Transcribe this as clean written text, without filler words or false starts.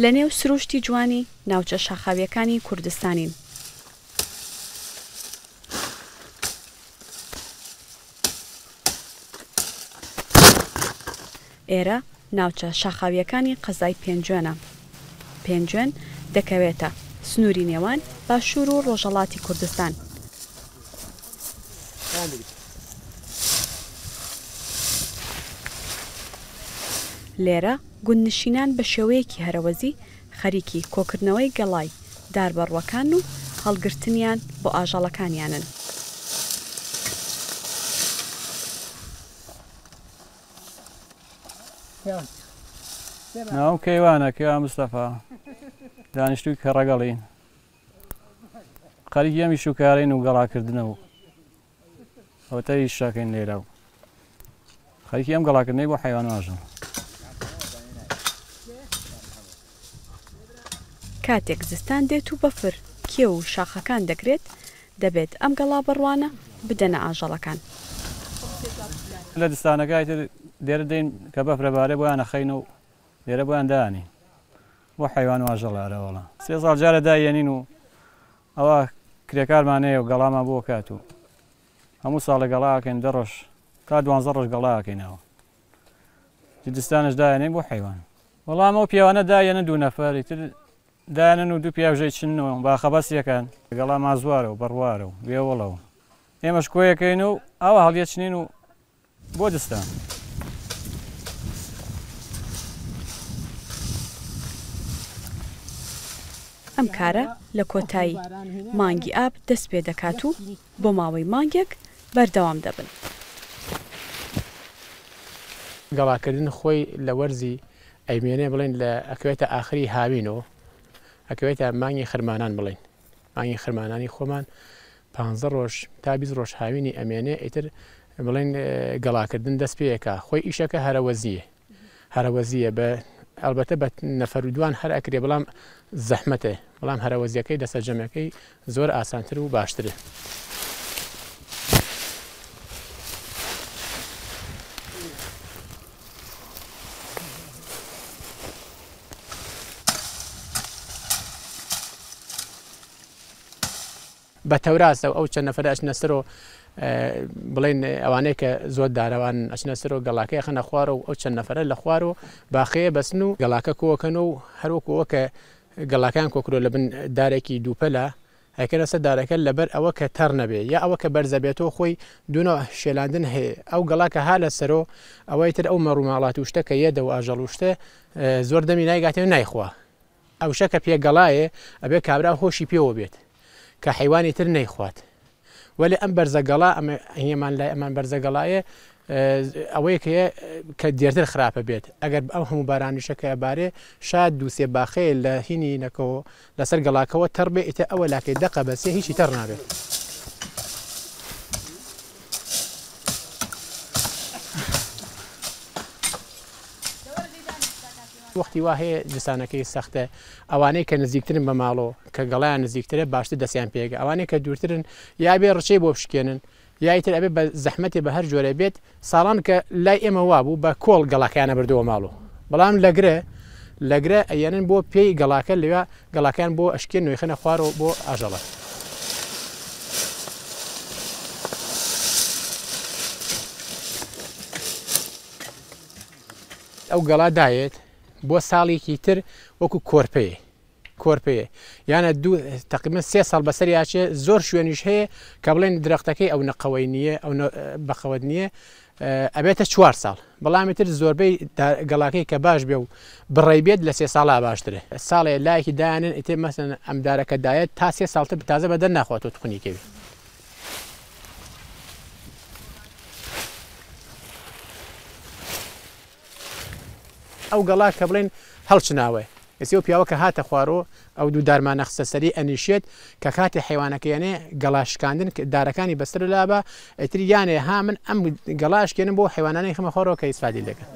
لە نێو سروشتی جوانی ناوچە شاخاویەکانی کوردستانین. ئێرە ناوچە شاخاویەکانی قەزای پێنجوێنە. پێنجوێن دەکەوێتە سنووری نێوان باشوور و ڕۆژهەڵاتی کوردستان. لێرە گوندنشینان بە شێوەیەکی هەرەوەزی خەریکی کۆکردنەوەی گەڵای داربەڕوەکان و هەڵگرتنیان بۆ ئاژەڵەکانیانن. ناوم کەیوانە کەوا مستەفا دانیشتووی کەڕەگەڵین خەریکی ئەمی شوکارین و گەڵاکردنەوە ئەوەتە هیچ شەکەین لێرە و خەریکی ئەم گەڵاکردنەی بۆ حەیوان واژن. کاتێک زستان دێت و بەفر کێ و شاخەکان دەگرێت دەبێت ئەم گەڵا بڕوانە بدەنە ئاژەڵەکان. لە دستانەکەی تر دێرە دەین کە بەفرەبارێ بۆیان نەخەین و لێرە بۆیان دانی بۆ حەیوان و ئاژەڵارە وەڵا 3 ساڵ جارە دایێنین و ئەوە کرێکارمانەیە و گەڵامان بۆ کات و هەموو ساڵە گەڵاکەین 10 ڕۆژ تا 12 ڕۆژ گەڵاکەینەوە دستانش دایێنین بۆ حەیوان. وەڵام ئەو پیاوانە دایێنن 2 نەفەری تر دایێنن و 2 پیاوژەی چنەوە باخەبەسیەکان گەڵا مازوارە و بەڕوارە و بێوەڵەوە ئێمەش کۆیەکەین و ئەوە هەڵیەچنین و بۆ دستان. ئەم کارە لە کۆتایی مانگی ئاب دەست پێ دەکات و بۆ ماوەی مانگێک بەردەوام دەبن. گەڵاکردن خۆی لە وەرزی ئەیمێنێ بڵێن لە ئەکەوێتە ئاخری هاوینەوە ئەکەوێتە مانگی خرمانان بڵێن مانگی خرمانانی خۆمان 15 ڕۆژ تا 20 ڕۆژ هاوینی ئەمێنێ ئیتر بڵێن گەڵاکردن دەست پێیەکە خۆی ئیشەکە هەرەوەزیە بە ئەلبەتە بە نەفەرودوان هەر ئەکرێ بەڵام زەحمەتێ بەڵام هەرەوەزیەکەی دەسەرجەمەکەی زۆر ئاسانتر و باشترە. بە تەوراسە ئەو چەند نەفەر ئەچنە سەر و بڵێن ئەوانەیە کە زۆر داروان ئەچنە سەر و گەڵاکەی خەنە خوارە و ئەو چەند نەفەرە لە خوار و باخەیە بەسن و گەڵاکە کۆکەن و هەروەکەوە کە گەڵاکان کۆکرۆ لە بن دارێکی دووپەلە هەکەرە سەر دارەکە لەبەر ئەوە کە تەڕ نەبێ یا ئەوە کە بەرزەبێتەوە خۆی دوونەوە شێلاندن هەیە ئەو گەڵاکە ها لە سەرۆ ئەوەی تر ئەو مەڕووماڵات و شتە کە یەدە و ئاژەڵ و شتە زۆر دەمی نایگاتێ نایخوا ئەو شەکە پێگەڵایە ئەبێ کابرا هۆشی پێوە بێت کە حیوانی تر نەیخوات ولی ئەم بەرزەگەڵا هێمان لای ئەمان بەرزەگەڵایە ئەوەیە کە دیێرتر خراپە بێت ئەگەر ئەو هەموو بارانیشەکە بارێ شاید 2-3 باخەیە لە هینی نەکەەوە لەسەر گەڵاکەوە تەڕ بێ ئیتە ئەوە لاکەی دەقە بەسێ هیچی تەڕ نابێت. وەختی وا هەیە جستانەکەی سەختە ئەوانەی کە نزیکترن بە ماڵەوە کە گەڵایان نزیکترە باشتر دەستیان پێگە ئەوانەی کە دوورترن یا بێ ڕچەی بۆ بشکێنن یایتر ئەبێ بە زەحمەتێ بە هەر جۆرە بێت ساڵان کە لای ئێمە وابوو بە کۆڵ گەڵاکیانە بردەوە ماڵەوە بەڵام لەگرە ئەیەنن بۆ پێی گەڵاکە لەوێ گەڵاکیان بۆ ئەشکێن نوێی خەنە خوارەوە بۆ ئاژەڵە. ئەو گەڵا دایێت بۆ ساڵێکی تر وەکو کۆرپەیە یانە تقریبا 3 ساڵ بەسەری یاچێ زۆر شوێنیش هەیە کە بڵێن درەختەکەی ئەو نەقەوەی نییە ئەو بەخەوەت نییە ئەبێتە 4 ساڵ بەڵامی تر زۆربەی گەڵاکەی کە باش بێ و بڕێ بێت لە 3 ساڵا باشترە ساڵێ لایەکی دایانن ئیتر مەسەن ئەمدارەکە دایەت تا 3 ساڵتر تازە بەدەر ناخواتەوە توخنیکەوی. ئەو گەڵا کە بڵێن هەڵچناوە ئێسێ و پیاوە کە هاتە خوارەوە ئەو دوو دارمانە خستە سەری ئەنیشێت کە کاتی حیوانەکەیانێ گەڵاشکاندن دارەکانی بەستر لابە ئەتر یانێ ها من ئەم گەڵاشکێنم بۆ حیوانانەی خمە خۆرەوە کە ئیسفادی دەکەن.